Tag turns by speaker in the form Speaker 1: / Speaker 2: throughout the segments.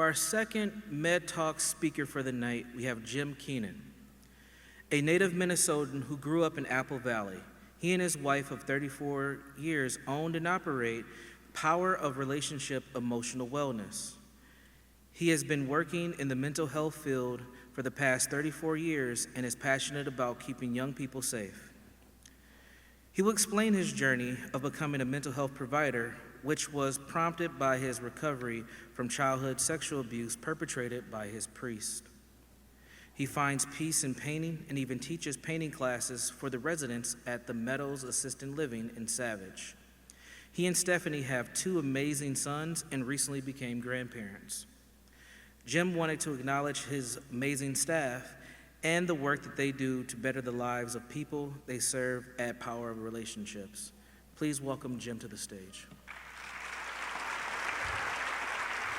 Speaker 1: our second MHED Talks speaker for the night, we have Jim Keenan, a native Minnesotan who grew up in Apple Valley. He and his wife of 34 years owned and operate Power of Relationship Emotional Wellness. He has been working in the mental health field for the past 34 years and is passionate about keeping young people safe. He will explain his journey of becoming a mental health provider, which was prompted by his recovery from childhood sexual abuse perpetrated by his priest. He finds peace in painting and even teaches painting classes for the residents at the Meadows Assisted Living in Savage. He and Stephanie have 2 amazing sons and recently became grandparents. Jim wanted to acknowledge his amazing staff and the work that they do to better the lives of people they serve at Power of Relationships. Please welcome Jim to the stage.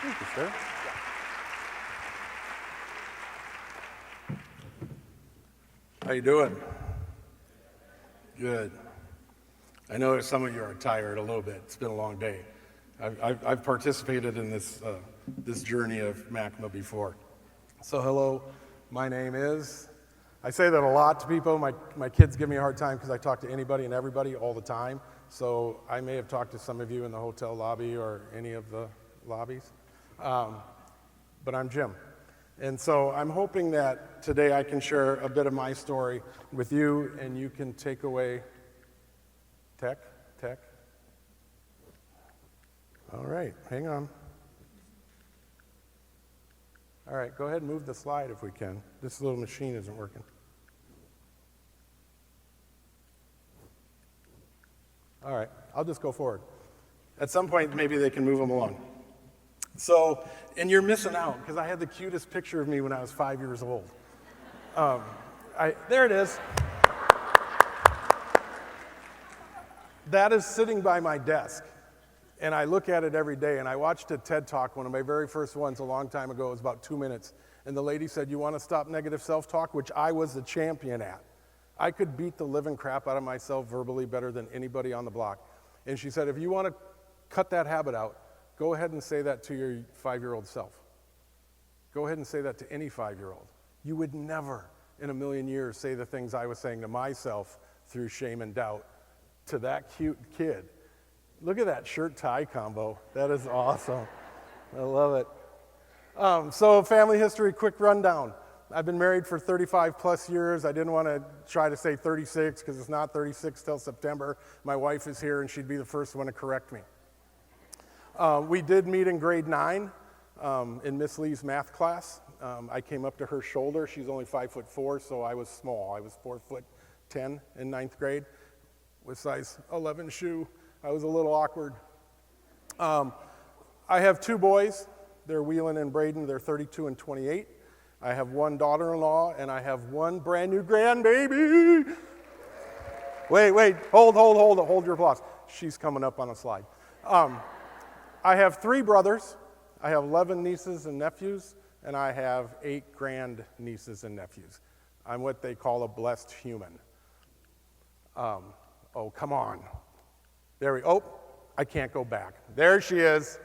Speaker 2: Thank you, sir. How you doing? Good. I know that some of you are tired a little bit. It's been a long day. I've participated in this journey of MACMA before. So hello, my name is, I say that a lot to people. My kids give me a hard time because I talk to anybody and everybody all the time. So I may have talked to some of you in the hotel lobby or any of the lobbies. But I'm Jim. And so I'm hoping that today I can share a bit of my story with you and you can take away tech. All right, hang on. All right, go ahead and move the slide if we can. This little machine isn't working. All right, I'll just go forward. At some point, maybe they can move them along. So, and you're missing out because I had the cutest picture of me when I was 5 years old. There it is. That is sitting by my desk. And I look at it every day, and I watched a TED Talk, one of my very first ones a long time ago. It was about 2 minutes. And the lady said, you want to stop negative self-talk, which I was the champion at. I could beat the living crap out of myself verbally better than anybody on the block. And she said, if you want to cut that habit out, go ahead and say that to your 5-year-old self. Go ahead and say that to any 5-year-old. You would never in a million years say the things I was saying to myself through shame and doubt to that cute kid. Look at that shirt-tie combo. That is awesome. I love it. So family history, quick rundown. I've been married for 35 plus years. I didn't want to try to say 36 because it's not 36 till September. My wife is here and she'd be the first one to correct me. We did meet in grade 9 in Miss Lee's math class. I came up to her shoulder. She's only 5'4", so I was small. I was 4'10" in 9th grade with size 11 shoe. I was a little awkward. I have 2 boys. They're Wheelan and Braden. They're 32 and 28. I have 1 daughter-in-law, and I have 1 brand new grandbaby. Wait, hold your applause. She's coming up on a slide. I have 3 brothers. I have 11 nieces and nephews, and I have 8 grandnieces and nephews. I'm what they call a blessed human. Oh, come on. I can't go back. There she is.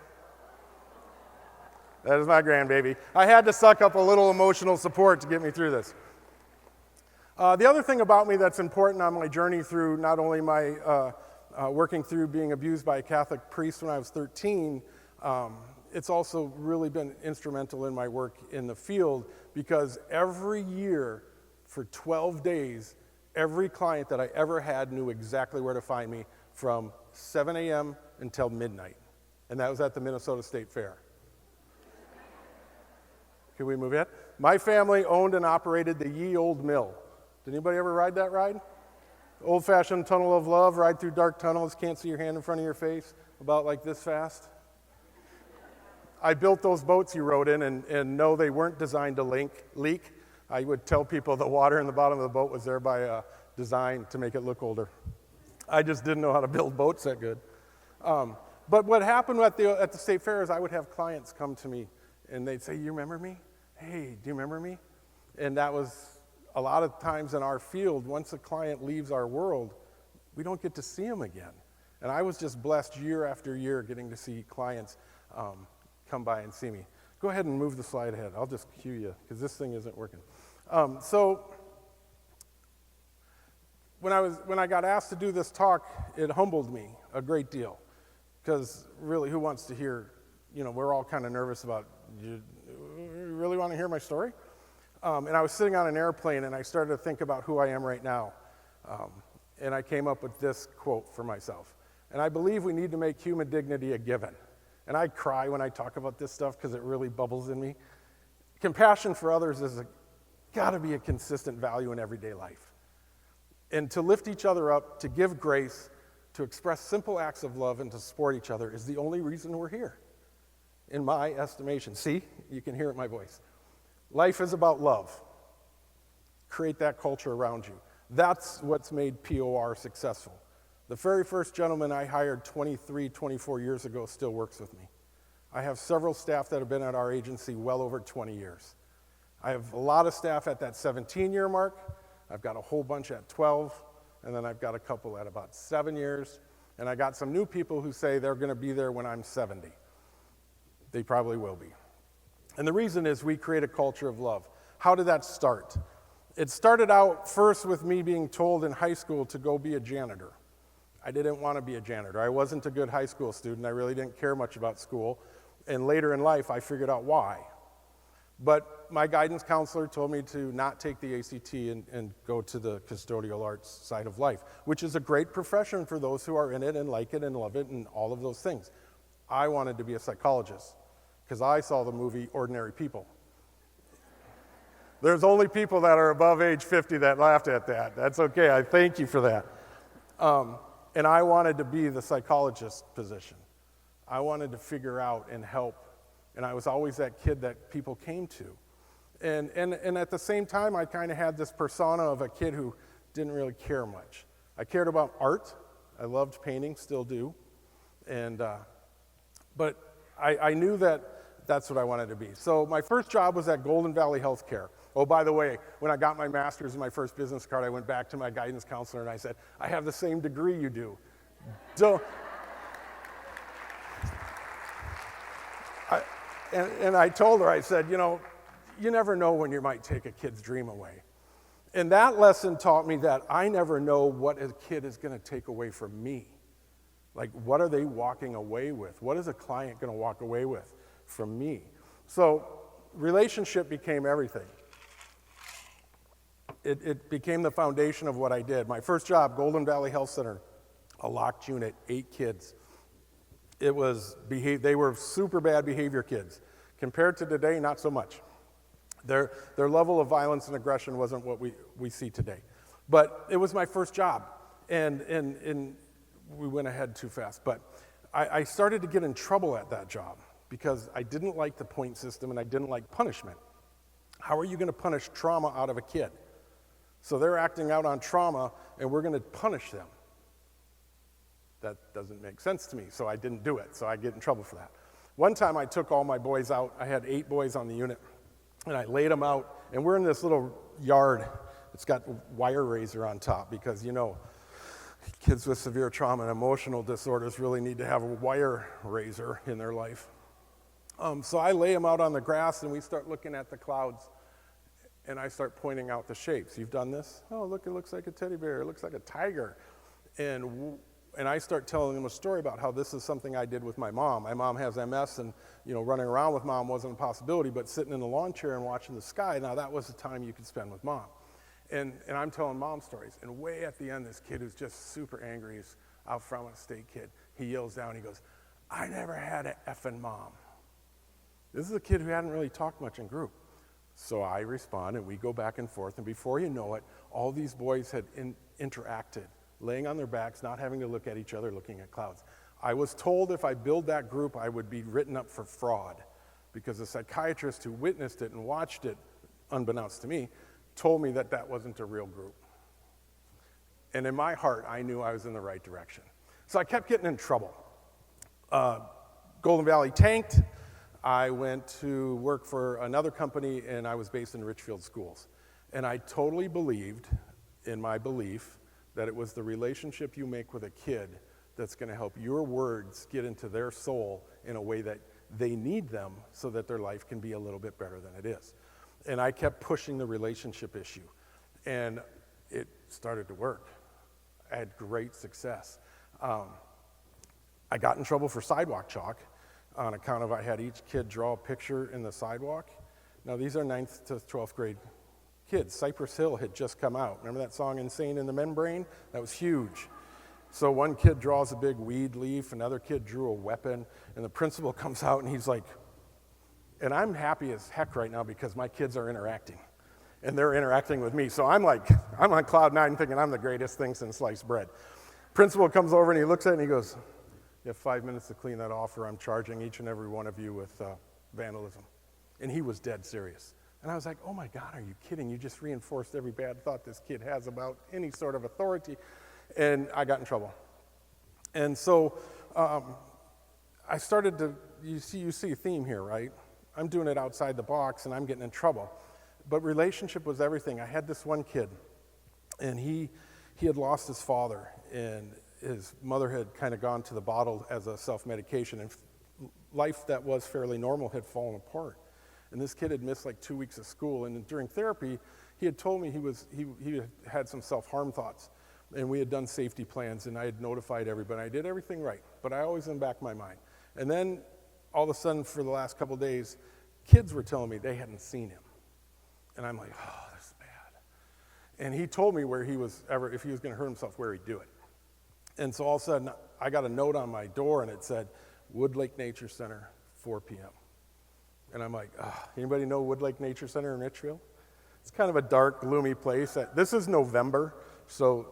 Speaker 2: That is my grandbaby. I had to suck up a little emotional support to get me through this. The other thing about me that's important on my journey through not only my working through being abused by a Catholic priest when I was 13, it's also really been instrumental in my work in the field because every year for 12 days, every client that I ever had knew exactly where to find me from 7 a.m. until midnight. And that was at the Minnesota State Fair. Can we move ahead? My family owned and operated the Ye Old Mill. Did anybody ever ride that ride? Old-fashioned tunnel of love, ride through dark tunnels, can't see your hand in front of your face, about like this fast. I built those boats you rode in, and no, they weren't designed to leak. I would tell people the water in the bottom of the boat was there by design to make it look older. I just didn't know how to build boats that good. But what happened at the state fair is I would have clients come to me, and they'd say, you remember me? Hey, do you remember me? And that was a lot of times in our field, once a client leaves our world, we don't get to see them again. And I was just blessed year after year getting to see clients come by and see me. Go ahead and move the slide ahead. I'll just cue you because this thing isn't working. So when I got asked to do this talk, it humbled me a great deal because really, who wants to hear? We're all kind of nervous about. You really want to hear my story? And I was sitting on an airplane and I started to think about who I am right now. And I came up with this quote for myself. And I believe we need to make human dignity a given. And I cry when I talk about this stuff because it really bubbles in me. Compassion for others is got to be a consistent value in everyday life. And to lift each other up, to give grace, to express simple acts of love, and to support each other is the only reason we're here, in my estimation. See, you can hear it in my voice. Life is about love. Create that culture around you. That's what's made POR successful. The very first gentleman I hired 24 years ago still works with me. I have several staff that have been at our agency well over 20 years. I have a lot of staff at that 17-year mark. I've got a whole bunch at 12, and then I've got a couple at about 7 years, and I got some new people who say they're going to be there when I'm 70. They probably will be. And the reason is we create a culture of love. How did that start? It started out first with me being told in high school to go be a janitor. I didn't want to be a janitor. I wasn't a good high school student. I really didn't care much about school. And later in life, I figured out why. But my guidance counselor told me to not take the ACT and go to the custodial arts side of life, which is a great profession for those who are in it and like it and love it and all of those things. I wanted to be a psychologist because I saw the movie Ordinary People. There's only people that are above age 50 that laughed at that. That's okay. I thank you for that. And I wanted to be the psychologist position. I wanted to figure out and help. And I was always that kid that people came to. And at the same time, I kind of had this persona of a kid who didn't really care much. I cared about art. I loved painting, still do. But I knew that that's what I wanted to be. So my first job was at Golden Valley Healthcare. Oh, by the way, when I got my master's and my first business card, I went back to my guidance counselor and I said, I have the same degree you do. And I told her, I said, you never know when you might take a kid's dream away. And that lesson taught me that I never know what a kid is going to take away from me. Like, what are they walking away with? What is a client going to walk away with from me? So relationship became everything. It became the foundation of what I did. My first job, Golden Valley Health Center, a locked unit, 8 kids. They were super bad behavior kids. Compared to today, not so much. Their level of violence and aggression wasn't what we see today. But it was my first job, and we went ahead too fast. But I started to get in trouble at that job because I didn't like the point system and I didn't like punishment. How are you going to punish trauma out of a kid? So they're acting out on trauma, and we're going to punish them. That doesn't make sense to me, so I didn't do it, so I get in trouble for that. One time I took all my boys out. I had 8 boys on the unit, and I laid them out, and we're in this little yard. It's got wire razor on top because, kids with severe trauma and emotional disorders really need to have a wire razor in their life. So I lay them out on the grass, and we start looking at the clouds, and I start pointing out the shapes. You've done this? Oh, look, it looks like a teddy bear. It looks like a tiger. And I start telling them a story about how this is something I did with my mom. My mom has MS, and running around with mom wasn't a possibility, but sitting in the lawn chair and watching the sky, now that was the time you could spend with mom. And I'm telling mom stories. And way at the end, this kid who's just super angry, he's out front, a state kid, he yells down, he goes, I never had an effing mom. This is a kid who hadn't really talked much in group. So I respond, and we go back and forth, and before you know it, all these boys had interacted, laying on their backs, not having to look at each other, looking at clouds. I was told if I build that group, I would be written up for fraud because the psychiatrist who witnessed it and watched it, unbeknownst to me, told me that that wasn't a real group. And in my heart, I knew I was in the right direction. So I kept getting in trouble. Golden Valley tanked. I went to work for another company, and I was based in Richfield Schools. And I totally believed, in my belief, that it was the relationship you make with a kid that's going to help your words get into their soul in a way that they need them so that their life can be a little bit better than it is. And I kept pushing the relationship issue, and it started to work. I had great success. I got in trouble for sidewalk chalk on account of I had each kid draw a picture in the sidewalk. Now, these are 9th to 12th grade kids. Cypress Hill had just come out. Remember that song, Insane in the Membrane? That was huge. So one kid draws a big weed leaf, another kid drew a weapon, and the principal comes out and he's like, and I'm happy as heck right now because my kids are interacting, and they're interacting with me. So I'm on cloud nine thinking I'm the greatest thing since sliced bread. Principal comes over and he looks at it and he goes, you have 5 minutes to clean that off or I'm charging each and every one of you with vandalism. And he was dead serious. And I was like, oh my God, are you kidding? You just reinforced every bad thought this kid has about any sort of authority. And I got in trouble. And so I started to, you see a theme here, right? I'm doing it outside the box and I'm getting in trouble. But relationship was everything. I had this one kid, and he had lost his father, and his mother had kind of gone to the bottle as a self-medication, and life that was fairly normal had fallen apart. And this kid had missed like 2 weeks of school, and during therapy, he had told me he had some self-harm thoughts, and we had done safety plans, and I had notified everybody. I did everything right, but I always in the back of my mind. And then all of a sudden, for the last couple of days, kids were telling me they hadn't seen him. And I'm like, oh, this is bad. And he told me where he was if he was going to hurt himself, where he'd do it. And so all of a sudden, I got a note on my door, and it said, Wood Lake Nature Center, 4 p.m. And I'm like, anybody know Wood Lake Nature Center in Richfield? It's kind of a dark, gloomy place. This is November, so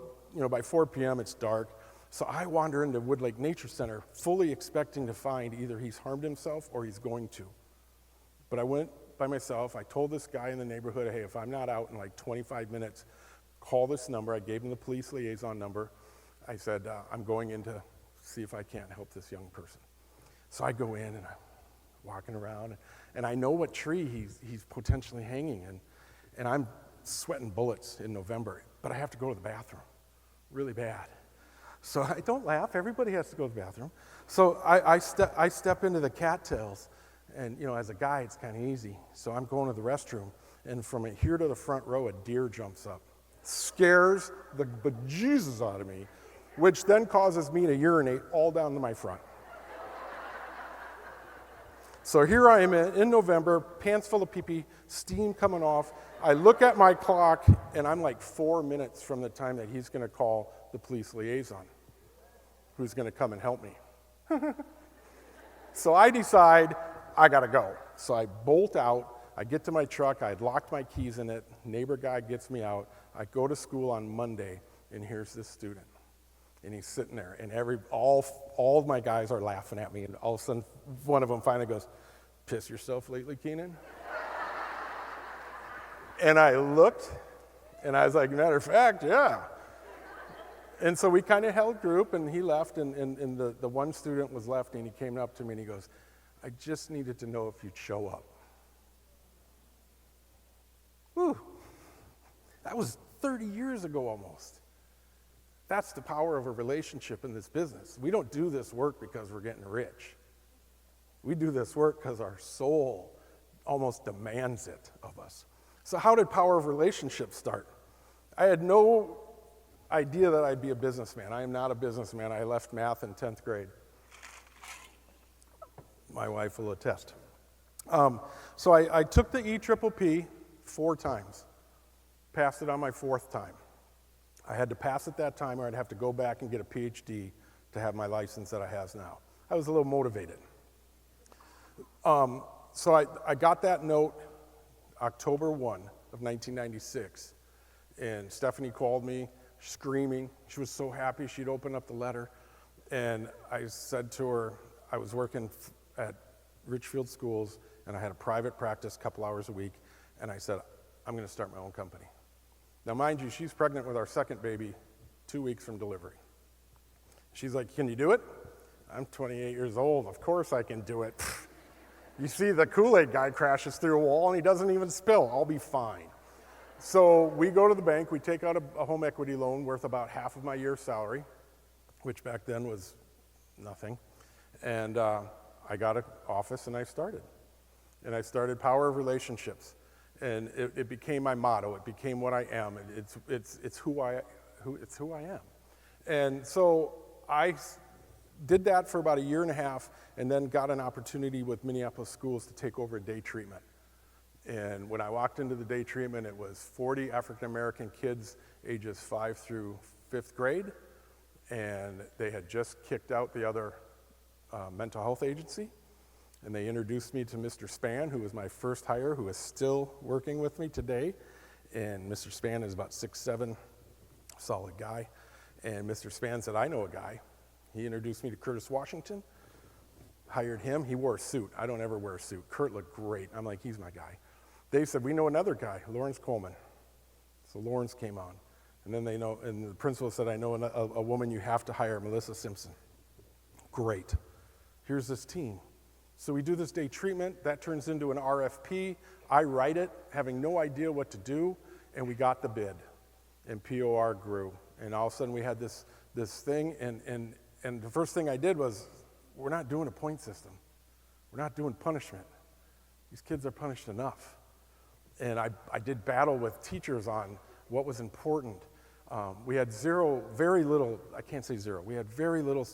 Speaker 2: by 4 p.m. it's dark. So I wander into Wood Lake Nature Center, fully expecting to find either he's harmed himself or he's going to. But I went by myself. I told this guy in the neighborhood, hey, if I'm not out in like 25 minutes, call this number. I gave him the police liaison number. I said, I'm going in to see if I can't help this young person. So I go in, and I'm walking around, and I know what tree he's potentially hanging in, and I'm sweating bullets in November, but I have to go to the bathroom really bad. So I don't laugh. Everybody has to go to the bathroom. So I step into the cattails, and as a guy, it's kind of easy. So I'm going to the restroom, and from here to the front row, a deer jumps up, scares the bejesus out of me, which then causes me to urinate all down to my front. So here I am in November, pants full of pee-pee, steam coming off. I look at my clock, and I'm like 4 minutes from the time that he's going to call the police liaison, who's going to come and help me. So I decide I got to go. So I bolt out. I get to my truck. I had locked my keys in it. Neighbor guy gets me out. I go to school on Monday, and here's this student. And he's sitting there, and all of my guys are laughing at me, and all of a sudden, one of them finally goes, piss yourself lately, Keenan? And I looked, and I was like, matter of fact, yeah. And so we kind of held group, and he left, and the one student was left, and he came up to me, and he goes, I just needed to know if you'd show up. Whew. That was 30 years ago almost. That's the power of a relationship in this business. We don't do this work because we're getting rich. We do this work because our soul almost demands it of us. So how did power of relationships start? I had no idea that I'd be a businessman. I am not a businessman. I left math in 10th grade. My wife will attest. So I took the EPPP 4 times, passed it on my 4th time. I had to pass it that time, or I'd have to go back and get a PhD to have my license that I have now. I was a little motivated. So I got that note October 1 of 1996, and Stephanie called me screaming. She was so happy she'd opened up the letter, and I said to her, I was working at Richfield Schools, and I had a private practice a couple hours a week, and I said, I'm going to start my own company. Now, mind you, she's pregnant with our second baby 2 weeks from delivery. She's like, can you do it? I'm 28 years old. Of course I can do it. You see the Kool-Aid guy crashes through a wall, and he doesn't even spill. I'll be fine. So we go to the bank. We take out a home equity loan worth about half of my year's salary, which back then was nothing. And I got an office and I started. And I started Power of Relationships. And it became my motto. It became what I am. It's who I am. And so I did that for about a year and a half, and then got an opportunity with Minneapolis schools to take over a day treatment. And when I walked into the day treatment, it was 40 African-American kids ages 5 through 5th grade, and they had just kicked out the other mental health agency. And they introduced me to Mr. Spann, who was my first hire, who is still working with me today. And Mr. Spann is about 6'7", solid guy. And Mr. Spann said, I know a guy. He introduced me to Curtis Washington, hired him. He wore a suit. I don't ever wear a suit. Kurt looked great. I'm like, he's my guy. They said, we know another guy, Lawrence Coleman. So Lawrence came on. And then and the principal said, I know a woman you have to hire, Melissa Simpson. Great. Here's this team. So we do this day treatment. That turns into an RFP. I write it, having no idea what to do, and we got the bid. And POR grew. And all of a sudden we had this thing, and the first thing I did was, we're not doing a point system. We're not doing punishment. These kids are punished enough. And I did battle with teachers on what was important. We had very little, I can't say zero, we had very little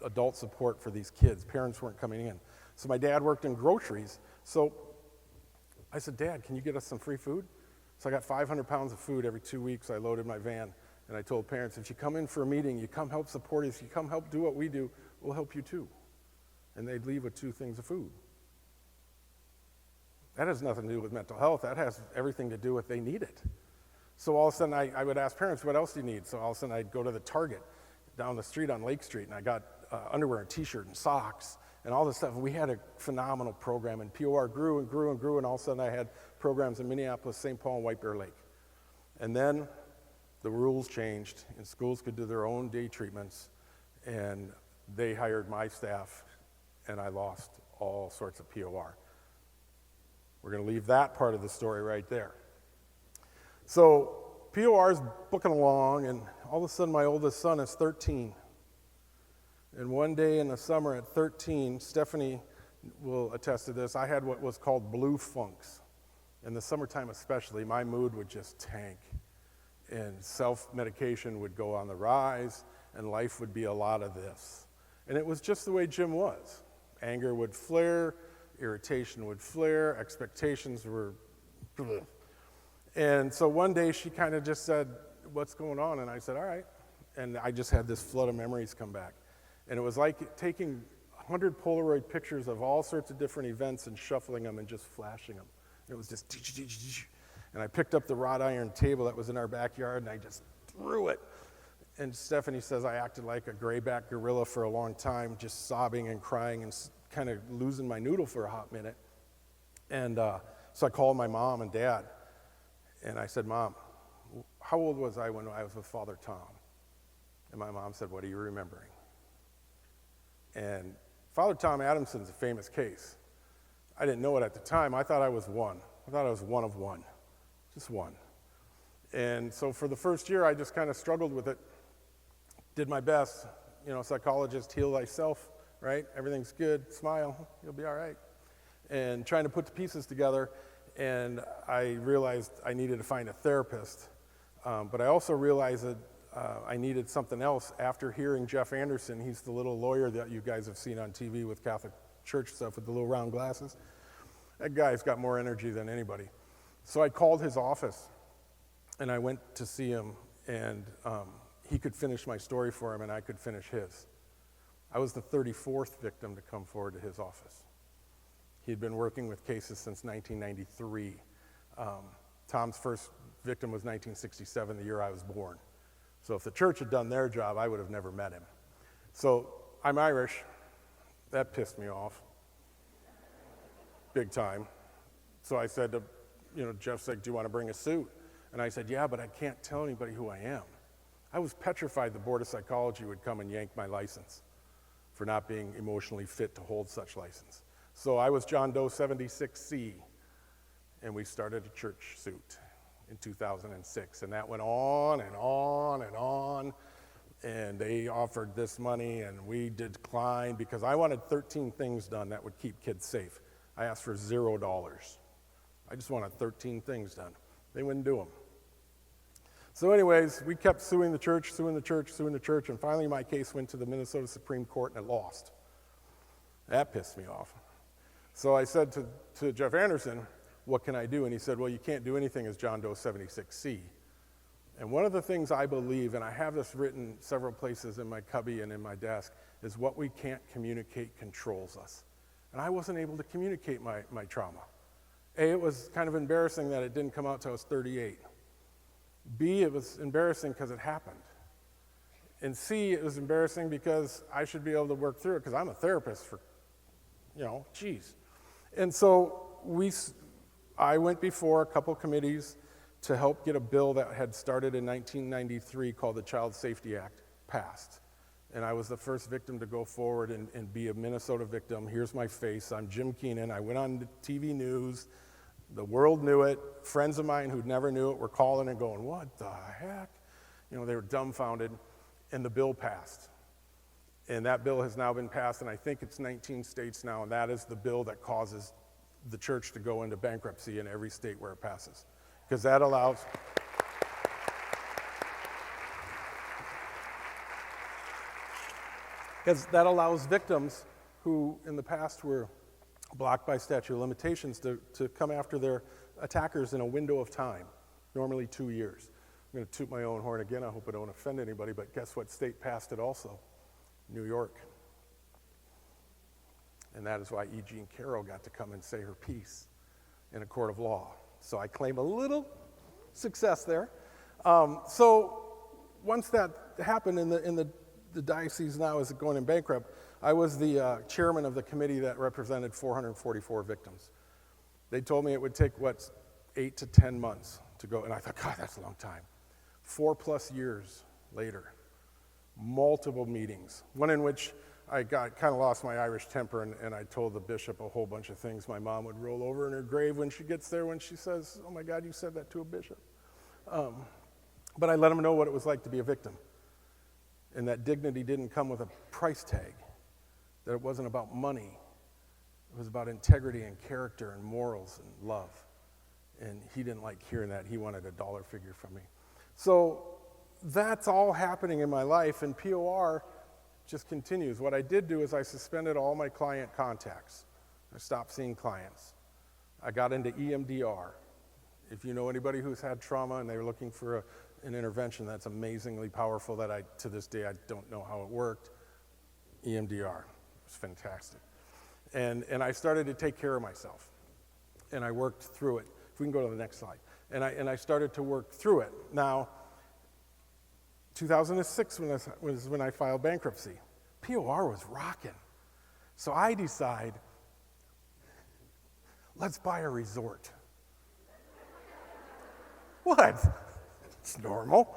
Speaker 2: adult support for these kids. Parents weren't coming in. So my dad worked in groceries. So I said, Dad, can you get us some free food? So I got 500 pounds of food every 2 weeks. I loaded my van, and I told parents, if you come in for a meeting, you come help support us, you come help do what we do, we'll help you too. And they'd leave with 2 things of food. That has nothing to do with mental health. That has everything to do with they need it. So all of a sudden, I would ask parents, what else do you need? So all of a sudden, I'd go to the Target down the street on Lake Street, and I got underwear and T-shirt and socks and all this stuff. And we had a phenomenal program, and POR grew and grew and grew, and all of a sudden, I had programs in Minneapolis, St. Paul, and White Bear Lake. And then the rules changed, and schools could do their own day treatments, and they hired my staff, and I lost all sorts of POR. We're going to leave that part of the story right there. So POR is booking along, and all of a sudden my oldest son is 13. And one day in the summer at 13, Stephanie will attest to this, I had what was called blue funks. In the summertime especially, my mood would just tank, and self-medication would go on the rise, and life would be a lot of this. And it was just the way Jim was. Anger would flare, irritation would flare, expectations were bleh. And so one day she kind of just said, what's going on? And I said, all right. And I just had this flood of memories come back. And it was like taking 100 Polaroid pictures of all sorts of different events and shuffling them and just flashing them. And it was just, and I picked up the wrought iron table that was in our backyard and I just threw it. And Stephanie says I acted like a grayback gorilla for a long time, just sobbing and crying and kind of losing my noodle for a hot minute. And so I called my mom and dad. And I said, Mom, how old was I when I was with Father Tom? And my mom said, what are you remembering? And Father Tom Adamson's a famous case. I didn't know it at the time. I thought I was one. I thought I was one of one, just one. And so for the first year, I just kind of struggled with it, did my best. You know, psychologist, heal thyself, right? Everything's good, smile, you'll be all right. And trying to put the pieces together. And I realized I needed to find a therapist. But I also realized that I needed something else after hearing Jeff Anderson. He's the little lawyer that you guys have seen on TV with Catholic Church stuff with the little round glasses. That guy's got more energy than anybody. So I called his office, and I went to see him, and he could finish my story for him, and I could finish his. I was the 34th victim to come forward to his office. He'd been working with cases since 1993. Tom's first victim was 1967, the year I was born. So if the church had done their job, I would have never met him. So I'm Irish. That pissed me off. Big time. So I said to, Jeff said, do you want to bring a suit? And I said, yeah, but I can't tell anybody who I am. I was petrified the Board of Psychology would come and yank my license for not being emotionally fit to hold such license. So I was John Doe 76C, and we started a church suit in 2006, and that went on and on and on, and and they offered this money, and we declined because I wanted 13 things done that would keep kids safe. I asked for $0. I just wanted 13 things done. They wouldn't do them. So anyways, we kept suing the church, and finally my case went to the Minnesota Supreme Court and it lost. That pissed me off. So I said to Jeff Anderson, what can I do? And he said, well, you can't do anything as John Doe 76C. And one of the things I believe, and I have this written several places in my cubby and in my desk, is what we can't communicate controls us. And I wasn't able to communicate my trauma. A, it was kind of embarrassing that it didn't come out till I was 38. B, it was embarrassing because it happened. And C, it was embarrassing because I should be able to work through it because I'm a therapist for, geez. And so I went before a couple committees to help get a bill that had started in 1993 called the Child Safety Act passed. And I was the first victim to go forward and be a Minnesota victim. Here's my face. I'm Jim Keenan. I went on the TV news. The world knew it. Friends of mine who never knew it were calling and going, what the heck? They were dumbfounded. And the bill passed. And that bill has now been passed, and I think it's 19 states now, and that is the bill that causes the church to go into bankruptcy in every state where it passes. Because that allows... Because that allows victims who in the past were blocked by statute of limitations to come after their attackers in a window of time, normally 2 years. I'm going to toot my own horn again. I hope I don't offend anybody, but guess what state passed it also? New York. And that is why E. Jean Carroll got to come and say her piece in a court of law. So I claim a little success there. So once that happened in the diocese now is going in bankrupt, I was the chairman of the committee that represented 444 victims. They told me it would take, 8 to 10 months to go, and I thought, God, that's a long time. 4+ years later, multiple meetings, one in which I kind of lost my Irish temper, and I told the bishop a whole bunch of things. My mom would roll over in her grave when she gets there when she says, oh my God, you said that to a bishop. But I let him know what it was like to be a victim, and that dignity didn't come with a price tag, that it wasn't about money. It was about integrity and character and morals and love. And he didn't like hearing that. He wanted a dollar figure from me. So that's all happening in my life, and POR just continues. What I did do is I suspended all my client contacts. I stopped seeing clients. I got into EMDR. If you know anybody who's had trauma and they're looking for an intervention that's amazingly powerful that to this day, I don't know how it worked, EMDR. It's fantastic. And I started to take care of myself, and I worked through it. If we can go to the next slide. And I started to work through it. Now, 2006 was when I filed bankruptcy. POR was rocking. So I decide, let's buy a resort. What? It's normal.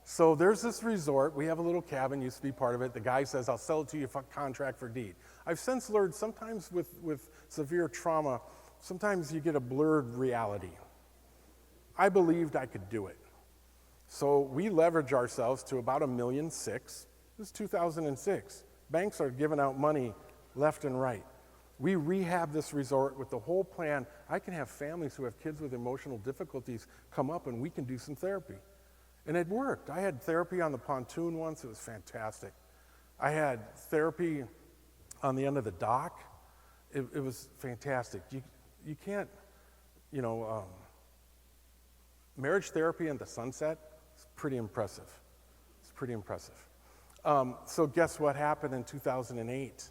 Speaker 2: So there's this resort. We have a little cabin, used to be part of it. The guy says, I'll sell it to you for contract for deed. I've since learned sometimes with severe trauma, sometimes you get a blurred reality. I believed I could do it. So we leverage ourselves to about $1.6 million. This is 2006. Banks are giving out money left and right. We rehab this resort with the whole plan. I can have families who have kids with emotional difficulties come up and we can do some therapy. And it worked. I had therapy on the pontoon once. It was fantastic. I had therapy on the end of the dock. It was fantastic. You can't, marriage therapy in the sunset is pretty impressive. It's pretty impressive. So guess what happened in 2008?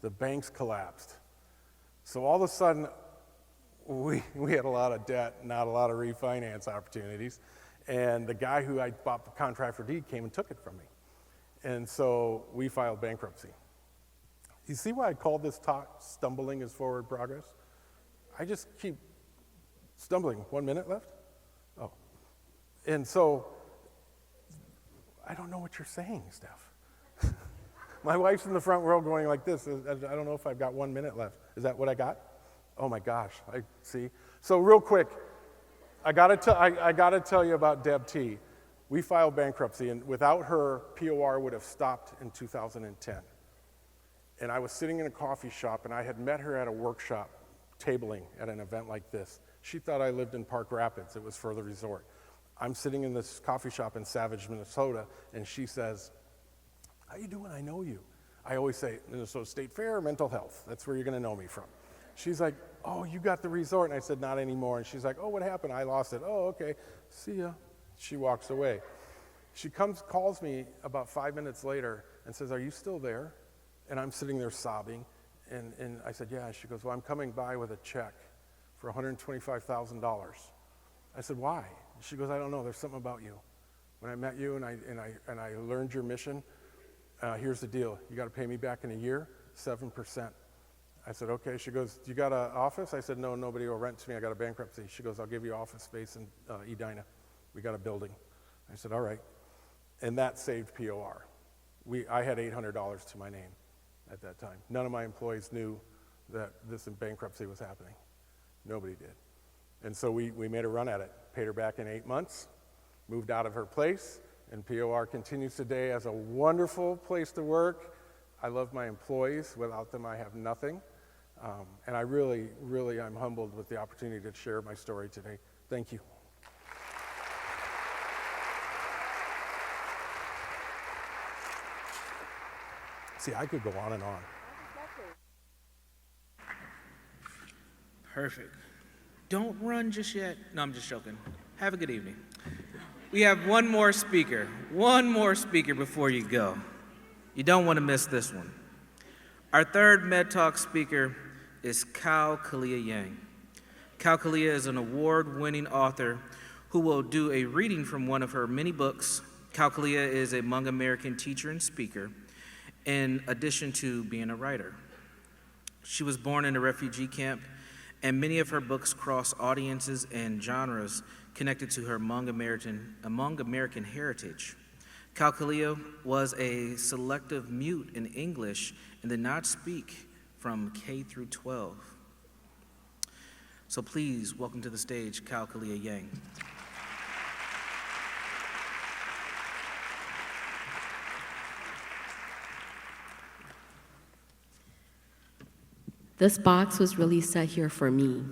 Speaker 2: The banks collapsed. So all of a sudden, we had a lot of debt, not a lot of refinance opportunities. And the guy who I bought the contract for deed came and took it from me. And so we filed bankruptcy. You see why I called this talk Stumbling is Forward Progress? I just keep stumbling. 1 minute left? Oh. And so, I don't know what you're saying, Steph. My wife's in the front row going like this. I don't know if I've got 1 minute left. Is that what I got? Oh my gosh, I see. So real quick, I gotta tell you about Deb T. We filed bankruptcy, and without her, POR would have stopped in 2010. And I was sitting in a coffee shop, and I had met her at a workshop tabling at an event like this. She thought I lived in Park Rapids. It was for the resort. I'm sitting in this coffee shop in Savage, Minnesota, and she says, "How you doing? I know you." I always say, Minnesota State Fair, mental health. That's where you're going to know me from. She's like, "Oh, you got the resort." And I said, "Not anymore." And she's like, "Oh, what happened?" "I lost it." "Oh, okay. See ya." She walks away. She calls me about 5 minutes later and says, "Are you still there?" And I'm sitting there sobbing. And I said, "Yeah." She goes, "Well, I'm coming by with a check for $125,000. I said, "Why?" She goes, "I don't know. There's something about you. When I met you and I learned your mission, here's the deal. You got to pay me back in a year, 7%. I said, "Okay." She goes, "You got an office?" I said, "No, nobody will rent to me. I got a bankruptcy." She goes, "I'll give you office space in Edina. We got a building." I said, "All right." And that saved POR. I had $800 to my name at that time. None of my employees knew that this bankruptcy was happening. Nobody did. And so we made a run at it, paid her back in 8 months, moved out of her place, and POR continues today as a wonderful place to work. I love my employees. Without them, I have nothing. And I really, really, I'm humbled with the opportunity to share my story today. Thank you. See, I could go on and on.
Speaker 1: Perfect. Don't run just yet. No, I'm just joking. Have a good evening. We have one more speaker before you go. You don't want to miss this one. Our third MHED Talks speaker is Kao Kalia Yang. Kao Kalia is an award-winning author who will do a reading from one of her many books. Kao Kalia is a Hmong American teacher and speaker, in addition to being a writer. She was born in a refugee camp, and many of her books cross audiences and genres connected to her Hmong American heritage. Kao Kalia was a selective mute in English and did not speak from K through 12. So please welcome to the stage Kao Kalia Yang.
Speaker 3: This box was really set here for me.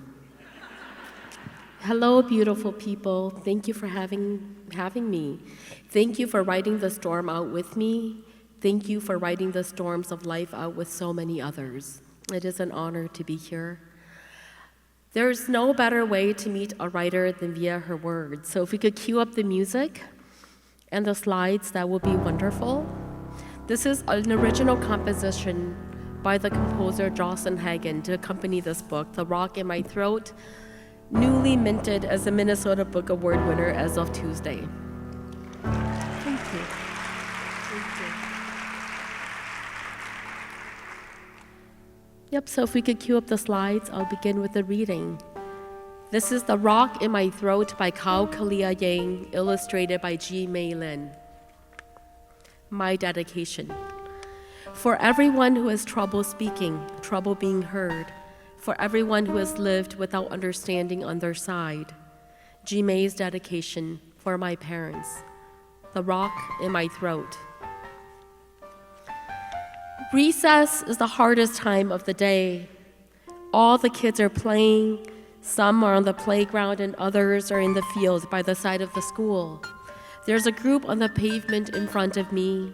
Speaker 3: Hello, beautiful people. Thank you for having me. Thank you for riding the storm out with me. Thank you for riding the storms of life out with so many others. It is an honor to be here. There's no better way to meet a writer than via her words. So if we could cue up the music and the slides, that would be wonderful. This is an original composition by the composer Jocelyn Hagen to accompany this book, The Rock in My Throat, newly minted as a Minnesota Book Award winner as of Tuesday. Thank you. Yep, so if we could cue up the slides, I'll begin with the reading. This is The Rock in My Throat by Kao Kalia Yang, illustrated by G. Mei Lin. My dedication. For everyone who has trouble speaking, trouble being heard, for everyone who has lived without understanding on their side, G. May's dedication for my parents, the rock in my throat. Recess is the hardest time of the day. All the kids are playing, some are on the playground and others are in the field by the side of the school. There's a group on the pavement in front of me.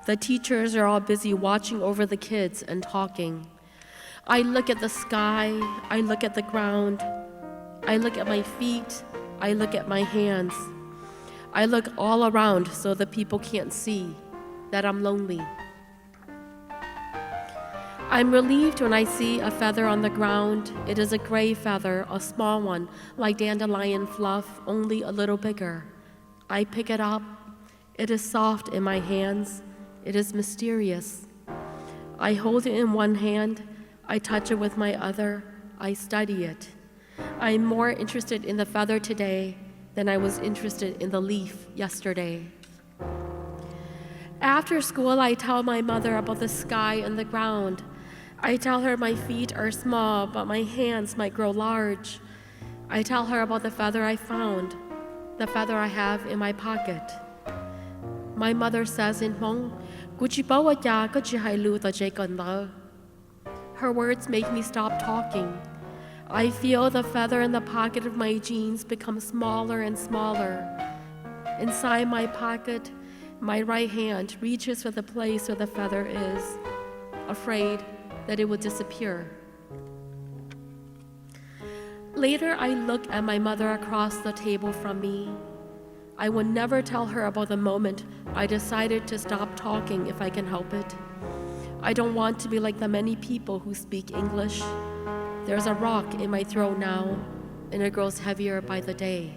Speaker 3: The teachers are all busy watching over the kids and talking. I look at the sky, I look at the ground, I look at my feet, I look at my hands. I look all around so that people can't see that I'm lonely. I'm relieved when I see a feather on the ground. It is a gray feather, a small one, like dandelion fluff, only a little bigger. I pick it up. It is soft in my hands. It is mysterious. I hold it in one hand, I touch it with my other, I study it. I am more interested in the feather today than I was interested in the leaf yesterday. After school, I tell my mother about the sky and the ground. I tell her my feet are small, but my hands might grow large. I tell her about the feather I found. the feather I have in my pocket. My mother says in Hmong, her words make me stop talking. I feel the feather in the pocket of my jeans become smaller and smaller. Inside my pocket, my right hand reaches for the place where the feather is, afraid that it will disappear. Later, I look at my mother across the table from me. I will never tell her about the moment I decided to stop talking if I can help it. I don't want to be like the many people who speak English. There's a rock in my throat now, and it grows heavier by the day.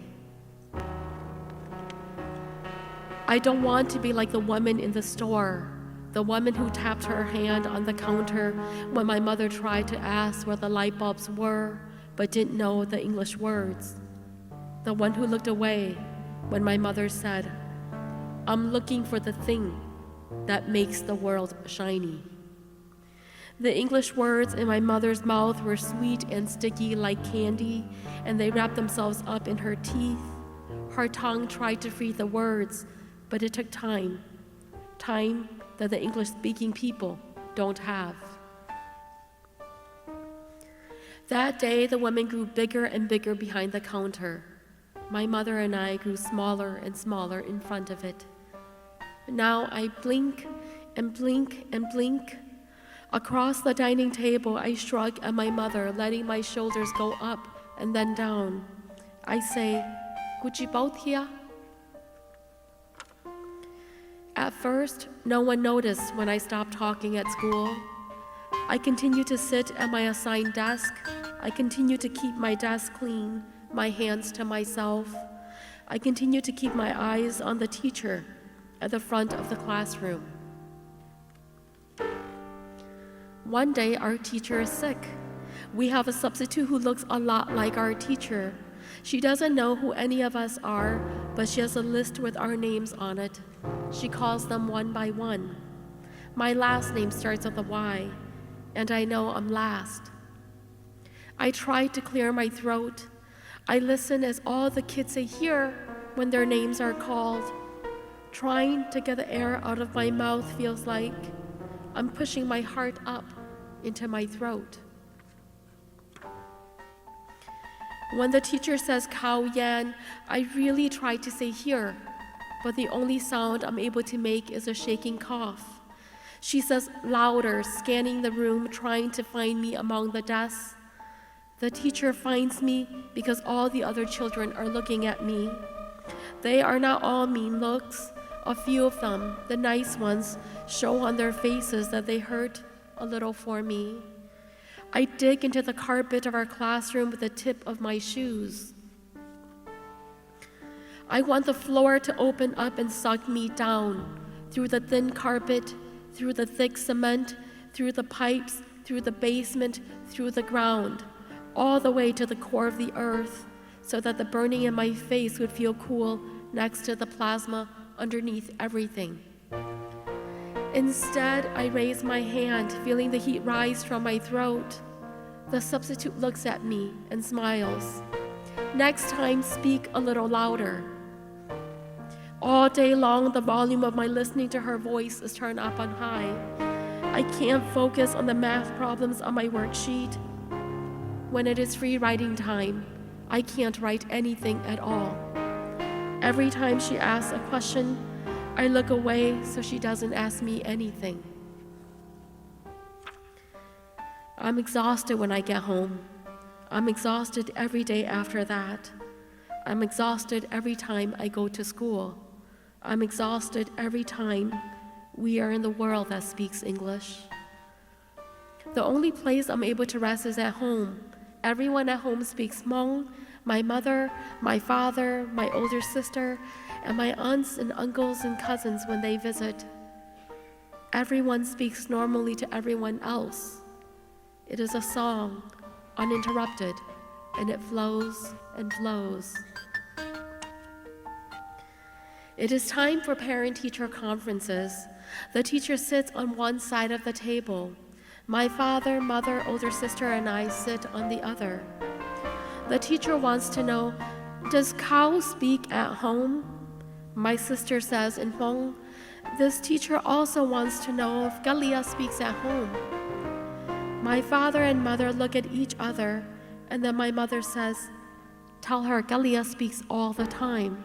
Speaker 3: I don't want to be like the woman in the store, the woman who tapped her hand on the counter when my mother tried to ask where the light bulbs were, but didn't know the English words. The one who looked away when my mother said, "I'm looking for the thing that makes the world shiny." The English words in my mother's mouth were sweet and sticky like candy, and they wrapped themselves up in her teeth. Her tongue tried to free the words, but it took time that the English-speaking people don't have. That day, the woman grew bigger and bigger behind the counter. My mother and I grew smaller and smaller in front of it. Now I blink and blink and blink. Across the dining table, I shrug at my mother, letting my shoulders go up and then down. I say, "Could you both here?" At first, no one noticed when I stopped talking at school. I continue to sit at my assigned desk. I continue to keep my desk clean, my hands to myself. I continue to keep my eyes on the teacher at the front of the classroom. One day, our teacher is sick. We have a substitute who looks a lot like our teacher. She doesn't know who any of us are, but she has a list with our names on it. She calls them one by one. My last name starts with a Y, and I know I'm last. I try to clear my throat. I listen as all the kids say "here" when their names are called. Trying to get the air out of my mouth feels like I'm pushing my heart up into my throat. When the teacher says "Kao Yan," I really try to say "here," but the only sound I'm able to make is a shaking cough. She says louder, scanning the room, trying to find me among the desks. The teacher finds me because all the other children are looking at me. They are not all mean looks. A few of them, the nice ones, show on their faces that they hurt a little for me. I dig into the carpet of our classroom with the tip of my shoes. I want the floor to open up and suck me down, through the thin carpet, through the thick cement, through the pipes, through the basement, through the ground, all the way to the core of the earth, so that the burning in my face would feel cool next to the plasma underneath everything. Instead, I raise my hand, feeling the heat rise from my throat. The substitute looks at me and smiles. "Next time, speak a little louder." All day long, the volume of my listening to her voice is turned up on high. I can't focus on the math problems on my worksheet. When it is free writing time, I can't write anything at all. Every time she asks a question, I look away so she doesn't ask me anything. I'm exhausted when I get home. I'm exhausted every day after that. I'm exhausted every time I go to school. I'm exhausted every time we are in the world that speaks English. The only place I'm able to rest is at home. Everyone at home speaks Hmong. My mother, my father, my older sister, and my aunts and uncles and cousins when they visit. Everyone speaks normally to everyone else. It is a song, uninterrupted, and it flows and flows. It is time for parent-teacher conferences. The teacher sits on one side of the table. My father, mother, older sister, and I sit on the other. The teacher wants to know, Does cow speak at home? My sister says in Hmong. This teacher also wants to know if Galia speaks at home. My father and mother look at each other, and then my mother says, tell her Galia speaks all the time.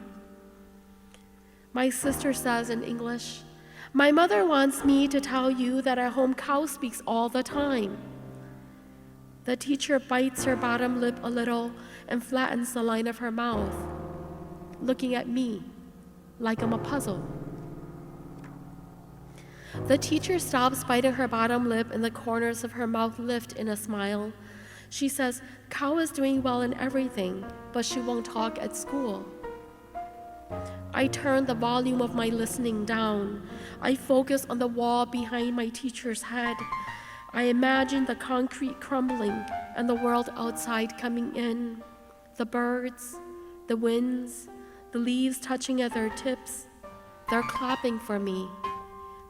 Speaker 3: My sister says in English, my mother wants me to tell you that at home cow speaks all the time. The teacher bites her bottom lip a little and flattens the line of her mouth, looking at me like I'm a puzzle. The teacher stops biting her bottom lip and the corners of her mouth lift in a smile. She says, cow is doing well in everything, but she won't talk at school. I turn the volume of my listening down. I focus on the wall behind my teacher's head. I imagine the concrete crumbling and the world outside coming in. The birds, the winds, the leaves touching at their tips. They're clapping for me,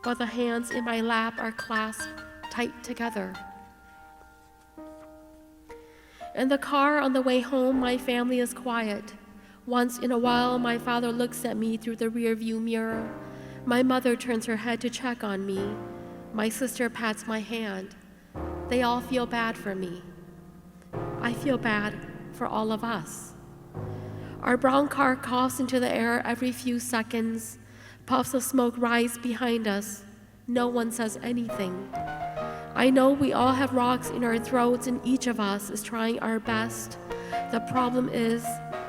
Speaker 3: but the hands in my lap are clasped tight together. In the car on the way home, my family is quiet. Once in a while, my father looks at me through the rearview mirror. My mother turns her head to check on me. My sister pats my hand. They all feel bad for me. I feel bad for all of us. Our brown car coughs into the air every few seconds. Puffs of smoke rise behind us. No one says anything. I know we all have rocks in our throats and each of us is trying our best. The problem is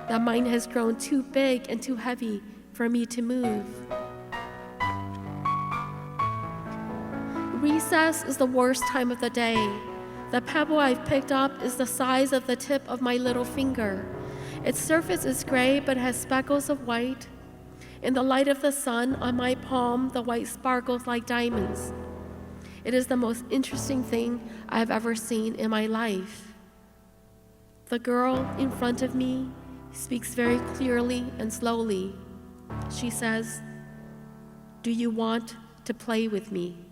Speaker 3: that mine has grown too big and too heavy for me to move. Recess is the worst time of the day. The pebble I've picked up is the size of the tip of my little finger. Its surface is gray but has speckles of white. In the light of the sun on my palm, the white sparkles like diamonds. It is the most interesting thing I have ever seen in my life. The girl in front of me speaks very clearly and slowly. She says, "Do you want to play with me?"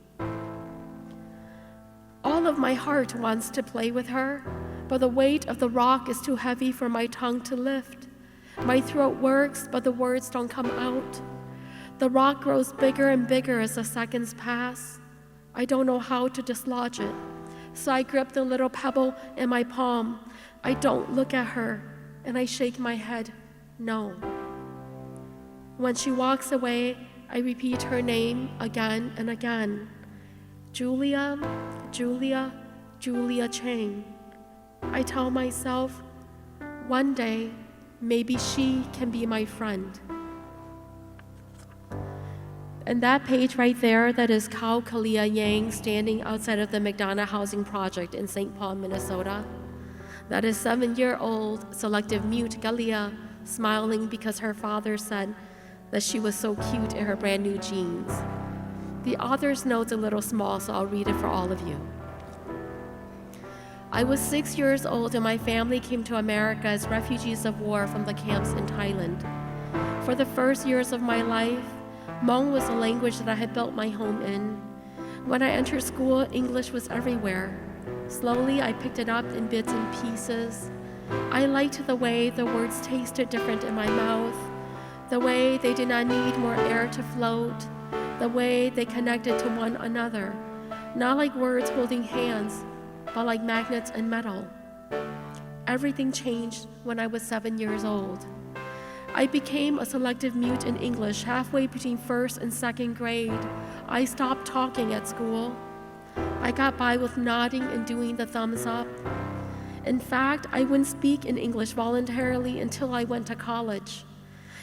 Speaker 3: All of my heart wants to play with her, but the weight of the rock is too heavy for my tongue to lift. My throat works, but the words don't come out. The rock grows bigger and bigger as the seconds pass. I don't know how to dislodge it, so I grip the little pebble in my palm. I don't look at her, and I shake my head, no. When she walks away, I repeat her name again and again. Julia, Julia, Julia Chang. I tell myself, one day, maybe she can be my friend. And that page right there, that is Kao Kalia Yang standing outside of the McDonough Housing Project in St. Paul, Minnesota. That is 7-year-old selective mute Galia smiling because her father said that she was so cute in her brand new jeans. The author's note's a little small, so I'll read it for all of you. I was 6 years old and my family came to America as refugees of war from the camps in Thailand. For the first years of my life, Hmong was the language that I had built my home in. When I entered school, English was everywhere. Slowly, I picked it up in bits and pieces. I liked the way the words tasted different in my mouth, the way they did not need more air to float, the way they connected to one another, not like words holding hands, but like magnets and metal. Everything changed when I was 7 years old. I became a selective mute in English halfway between first and second grade. I stopped talking at school. I got by with nodding and doing the thumbs up. In fact, I wouldn't speak in English voluntarily until I went to college.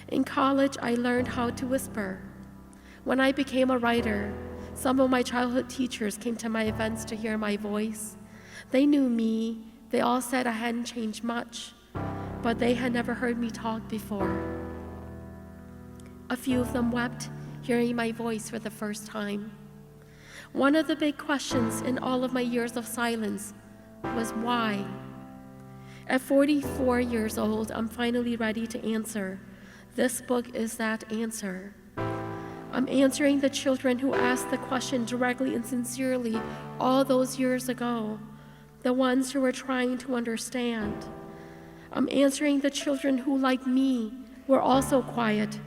Speaker 3: In college, I learned how to whisper. When I became a writer, some of my childhood teachers came to my events to hear my voice. They knew me. They all said I hadn't changed much, but they had never heard me talk before. A few of them wept, hearing my voice for the first time. One of the big questions in all of my years of silence was why? At 44 years old, I'm finally ready to answer. This book is that answer. I'm answering the children who asked the question directly and sincerely all those years ago, the ones who were trying to understand. I'm answering the children who, like me, were also quiet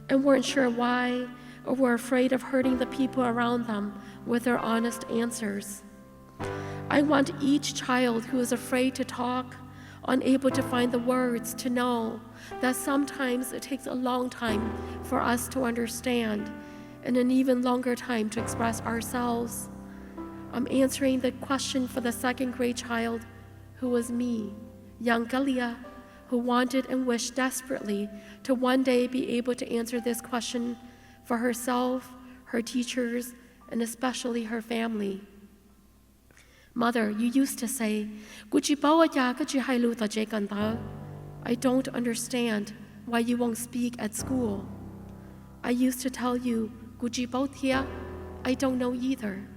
Speaker 3: and weren't sure why or were afraid of hurting the people around them with their honest answers. I want each child who is afraid to talk, unable to find the words, to know that sometimes it takes a long time for us to understand and an even longer time to express ourselves. I'm answering the question for the second grade child who was me, young Galia, who wanted and wished desperately to one day be able to answer this question for herself, her teachers, and especially her family. Mother, you used to say, I don't understand why you won't speak at school. I used to tell you, I don't know either.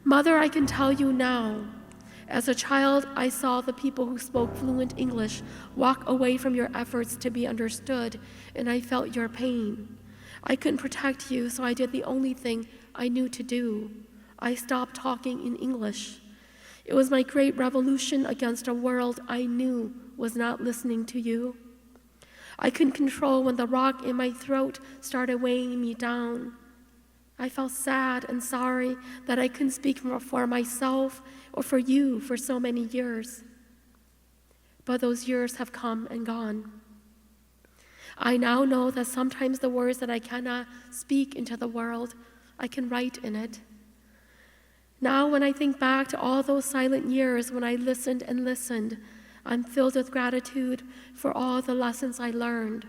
Speaker 3: Mother, I can tell you now. As a child, I saw the people who spoke fluent English walk away from your efforts to be understood, and I felt your pain. I couldn't protect you, so I did the only thing I knew to do. I stopped talking in English. It was my great revolution against a world I knew was not listening to you. I couldn't control when the rock in my throat started weighing me down. I felt sad and sorry that I couldn't speak for myself or for you for so many years. But those years have come and gone. I now know that sometimes the words that I cannot speak into the world, I can write in it. Now when I think back to all those silent years when I listened and listened, I'm filled with gratitude for all the lessons I learned.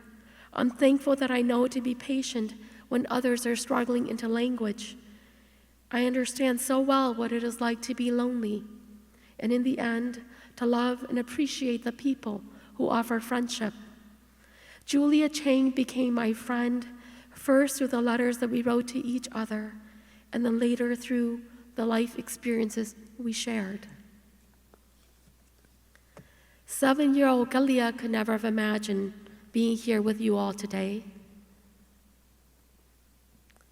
Speaker 3: I'm thankful that I know to be patient when others are struggling into language. I understand so well what it is like to be lonely, and in the end, to love and appreciate the people who offer friendship. Julia Chang became my friend, first through the letters that we wrote to each other, and then later through the life experiences we shared. 7-year-old Galia could never have imagined being here with you all today.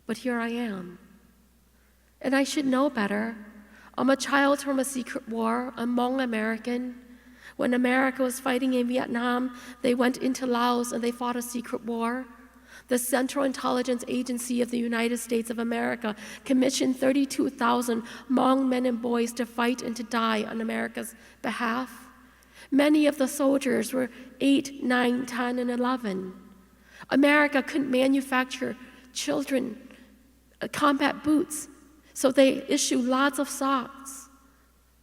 Speaker 3: But here I am. And I should know better. I'm a child from a secret war, a Hmong American. When America was fighting in Vietnam, they went into Laos and they fought a secret war. The Central Intelligence Agency of the United States of America commissioned 32,000 Hmong men and boys to fight and to die on America's behalf. Many of the soldiers were 8, 9, 10, and 11. America couldn't manufacture children combat boots, so they issued lots of socks.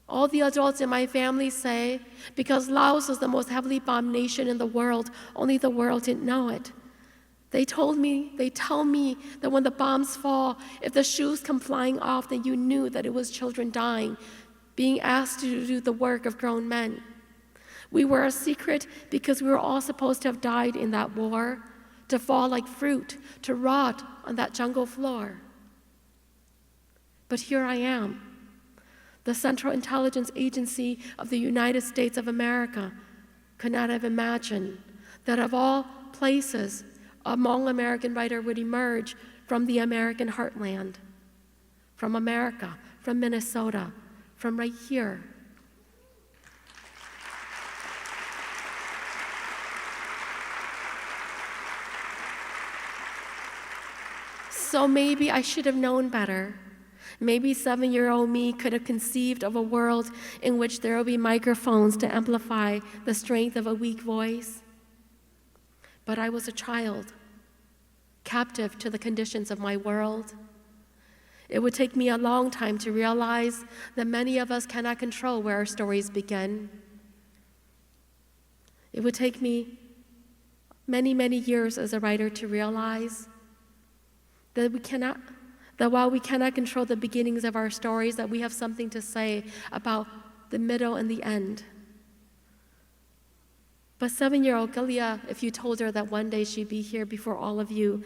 Speaker 3: All the adults in my family say, because Laos is the most heavily bombed nation in the world, only the world didn't know it. They tell me that when the bombs fall, if the shoes come flying off, then you knew that it was children dying, being asked to do the work of grown men. We were a secret because we were all supposed to have died in that war, to fall like fruit, to rot on that jungle floor. But here I am. The Central Intelligence Agency of the United States of America could not have imagined that of all places, a Hmong American writer would emerge from the American heartland, from America, from Minnesota, from right here. So maybe I should have known better. Maybe 7-year-old me could have conceived of a world in which there will be microphones to amplify the strength of a weak voice. But I was a child, captive to the conditions of my world. It would take me a long time to realize that many of us cannot control where our stories begin. It would take me many, many years as a writer to realize that while we cannot control the beginnings of our stories, that we have something to say about the middle and the end. But 7-year-old Galia, if you told her that one day she'd be here before all of you,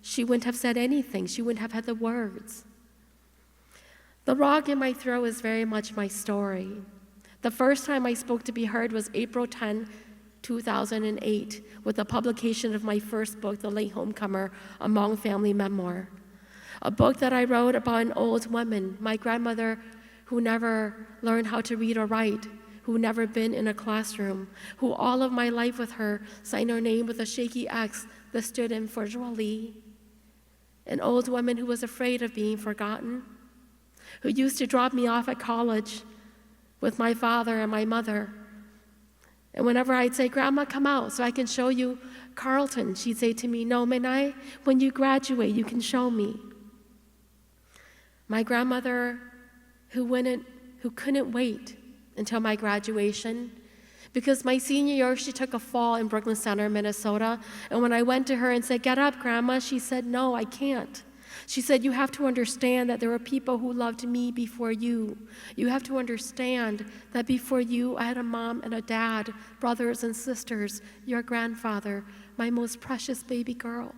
Speaker 3: she wouldn't have said anything. She wouldn't have had the words. The rock in my throat is very much my story. The first time I spoke to be heard was April 10, 2008, with the publication of my first book, The Late Homecomer, a Hmong family memoir. A book that I wrote about an old woman, my grandmother, who never learned how to read or write, who never been in a classroom, who all of my life with her signed her name with a shaky X that stood in for Jolie. An old woman who was afraid of being forgotten, who used to drop me off at college with my father and my mother. And whenever I'd say, Grandma, come out so I can show you Carlton, she'd say to me, no, Menai, when you graduate, you can show me. My grandmother who couldn't wait until my graduation, because my senior year, she took a fall in Brooklyn Center, Minnesota, and when I went to her and said, get up, Grandma, she said, no, I can't. She said, you have to understand that there were people who loved me before you. You have to understand that before you, I had a mom and a dad, brothers and sisters, your grandfather, my most precious baby girl.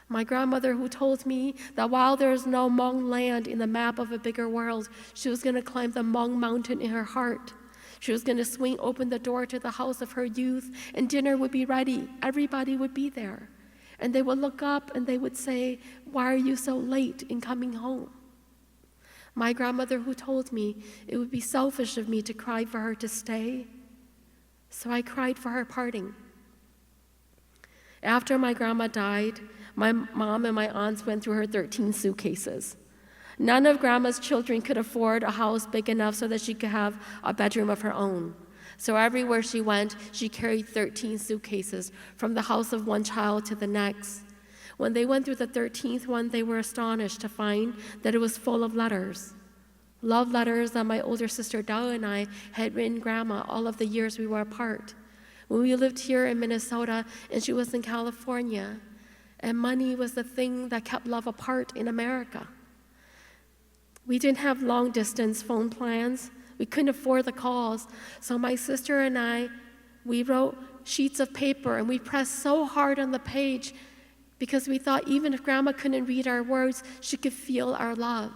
Speaker 3: My grandmother who told me that while there is no Hmong land in the map of a bigger world, she was going to climb the Hmong mountain in her heart. She was going to swing open the door to the house of her youth, and dinner would be ready. Everybody would be there. And they would look up and they would say, why are you so late in coming home? My grandmother who told me it would be selfish of me to cry for her to stay. So I cried for her parting. After my grandma died, my mom and my aunts went through her 13 suitcases. None of Grandma's children could afford a house big enough so that she could have a bedroom of her own. So everywhere she went, she carried 13 suitcases from the house of one child to the next. When they went through the 13th one, they were astonished to find that it was full of letters. Love letters that my older sister Dao and I had written Grandma all of the years we were apart. When we lived here in Minnesota and she was in California, and money was the thing that kept love apart in America. We didn't have long-distance phone plans. We couldn't afford the calls. So my sister and I, we wrote sheets of paper and we pressed so hard on the page because we thought even if Grandma couldn't read our words, she could feel our love.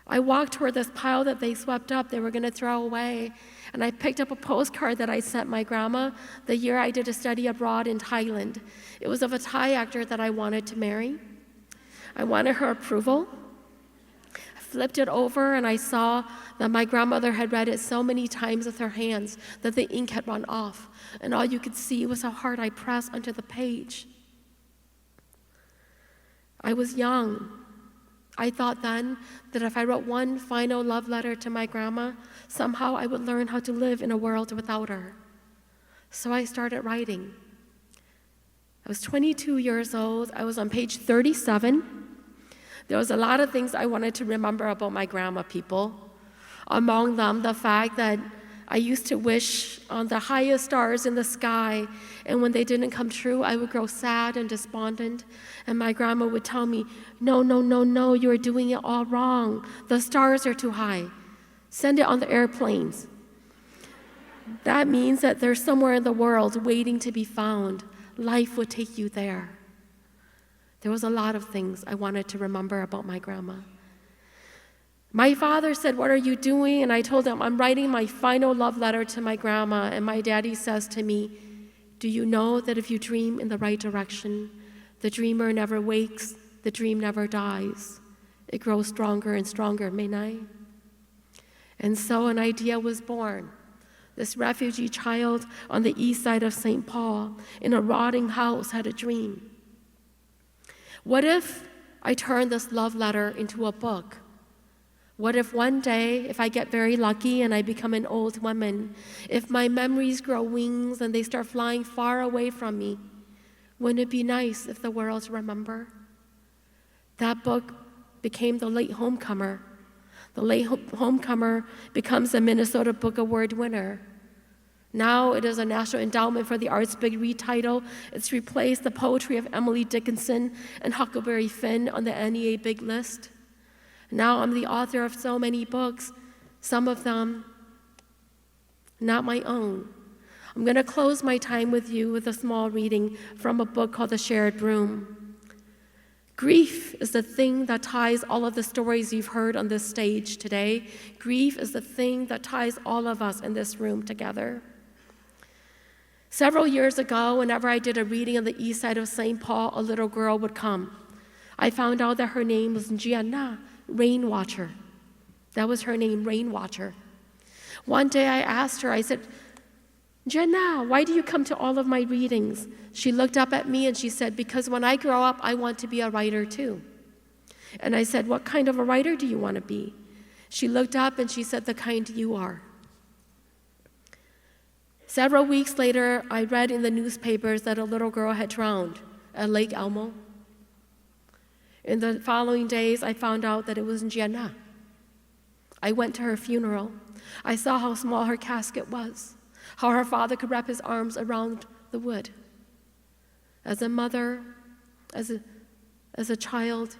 Speaker 3: I walked toward this pile that they swept up, they were going to throw away, and I picked up a postcard that I sent my grandma the year I did a study abroad in Thailand. It was of a Thai actor that I wanted to marry. I wanted her approval. I flipped it over and I saw that my grandmother had read it so many times with her hands that the ink had run off, and all you could see was how hard I pressed onto the page. I was young. I thought then that if I wrote one final love letter to my grandma, somehow I would learn how to live in a world without her. So I started writing. I was 22 years old. I was on page 37. There was a lot of things I wanted to remember about my grandma, people. Among them, the fact that I used to wish on the highest stars in the sky, and when they didn't come true, I would grow sad and despondent, and my grandma would tell me, no, you are doing it all wrong. The stars are too high. Send it on the airplanes. That means that there's somewhere in the world waiting to be found. Life would take you there. There was a lot of things I wanted to remember about my grandma. My father said, what are you doing? And I told him, I'm writing my final love letter to my grandma. And my daddy says to me, do you know that if you dream in the right direction, the dreamer never wakes, the dream never dies. It grows stronger and stronger, Menai. And so an idea was born. This refugee child on the east side of St. Paul in a rotting house had a dream. What if I turned this love letter into a book? What if one day, if I get very lucky and I become an old woman, if my memories grow wings and they start flying far away from me, wouldn't it be nice if the world remember? That book became The Late Homecomer. The Late Homecomer becomes a Minnesota Book Award winner. Now it is a National Endowment for the Arts Big Read title. It's replaced the poetry of Emily Dickinson and Huckleberry Finn on the NEA Big List. Now I'm the author of so many books, some of them not my own. I'm going to close my time with you with a small reading from a book called The Shared Room. Grief is the thing that ties all of the stories you've heard on this stage today. Grief is the thing that ties all of us in this room together. Several years ago, whenever I did a reading on the east side of St. Paul, a little girl would come. I found out that her name was Gianna, Rainwatcher. That was her name, Rainwatcher. One day I asked her, I said, Jenna, why do you come to all of my readings? She looked up at me and she said, because when I grow up, I want to be a writer too. And I said, what kind of a writer do you want to be? She looked up and she said, the kind you are. Several weeks later, I read in the newspapers that a little girl had drowned at Lake Elmo. In the following days, I found out that it was Jenna. I went to her funeral. I saw how small her casket was, how her father could wrap his arms around the wood. As a mother, as a child,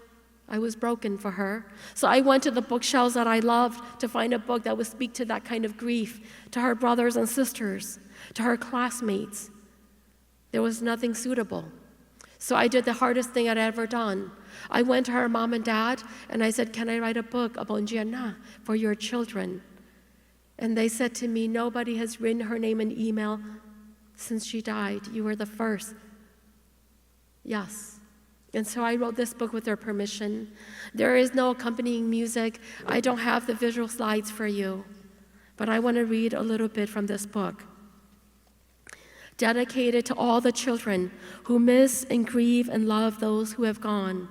Speaker 3: I was broken for her. So I went to the bookshelves that I loved to find a book that would speak to that kind of grief, to her brothers and sisters, to her classmates. There was nothing suitable. So I did the hardest thing I'd ever done. I went to her mom and dad, and I said, can I write a book about Gianna for your children? And they said to me, nobody has written her name and email since she died. You were the first. Yes. And so I wrote this book with their permission. There is no accompanying music. I don't have the visual slides for you. But I want to read a little bit from this book. Dedicated to all the children who miss and grieve and love those who have gone.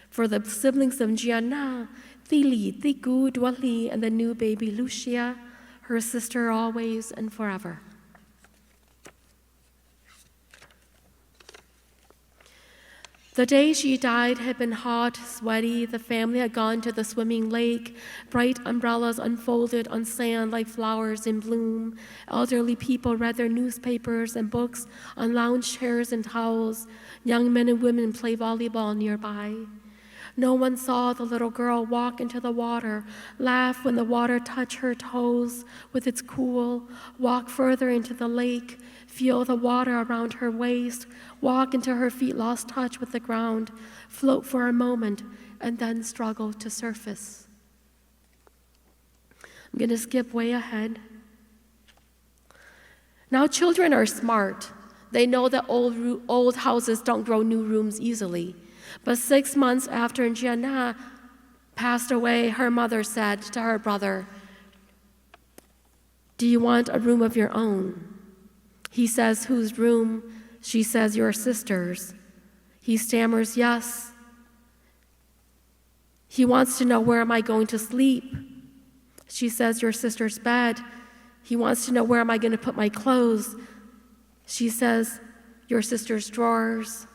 Speaker 3: For the siblings of Gianna, Thili, Thiku, Dwali, and the new baby Lucia, her sister always and forever. The day she died had been hot, sweaty. The family had gone to the swimming lake. Bright umbrellas unfolded on sand like flowers in bloom. Elderly people read their newspapers and books on lounge chairs and towels. Young men and women play volleyball nearby. No one saw the little girl walk into the water, laugh when the water touched her toes with its cool, walk further into the lake, feel the water around her waist, walk until her feet lost touch with the ground, float for a moment, and then struggle to surface. I'm going to skip way ahead. Now children are smart. They know that old houses don't grow new rooms easily. But 6 months after Gianna passed away, her mother said to her brother, do you want a room of your own? He says, whose room? She says, your sister's. He stammers, yes. He wants to know, where am I going to sleep? She says, your sister's bed. He wants to know, where am I going to put my clothes? She says, your sister's drawers.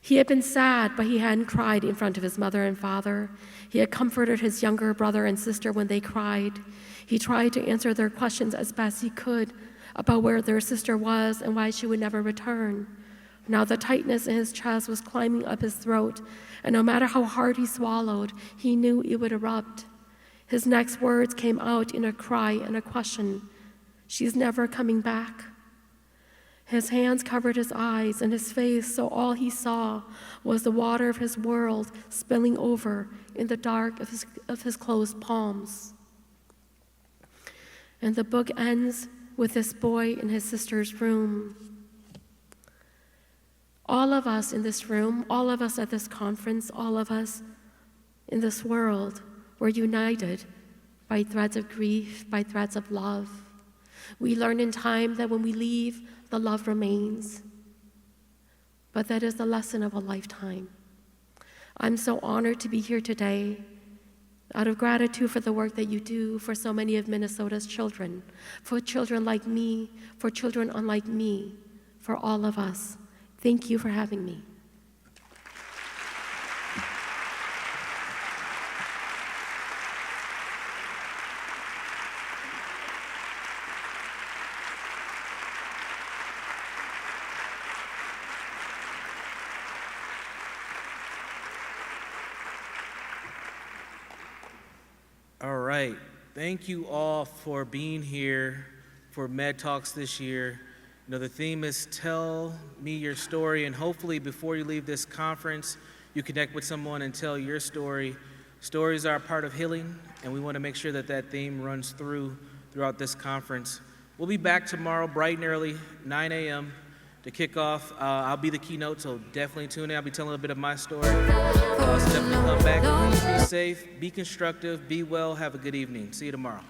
Speaker 3: He had been sad, but he hadn't cried in front of his mother and father. He had comforted his younger brother and sister when they cried. He tried to answer their questions as best he could about where their sister was and why she would never return. Now the tightness in his chest was climbing up his throat, and no matter how hard he swallowed, he knew it would erupt. His next words came out in a cry and a question. She's never coming back. His hands covered his eyes and his face, so all he saw was the water of his world spilling over in the dark of his closed palms. And the book ends with this boy in his sister's room. All of us in this room, all of us at this conference, all of us in this world were united by threads of grief, by threads of love. We learn in time that when we leave, the love remains. But that is the lesson of a lifetime. I'm so honored to be here today, out of gratitude for the work that you do for so many of Minnesota's children, for children like me, for children unlike me, for all of us. Thank you for having me.
Speaker 1: All right. Thank you all for being here for MHED Talks this year. You know, the theme is Tell Me Your Story, and hopefully before you leave this conference, you connect with someone and tell your story. Stories are a part of healing, and we want to make sure that that theme runs throughout this conference. We'll be back tomorrow bright and early, 9 a.m. To kick off, I'll be the keynote, so definitely tune in. I'll be telling a bit of my story. So definitely come back. Please be safe, be constructive, be well, have a good evening. See you tomorrow.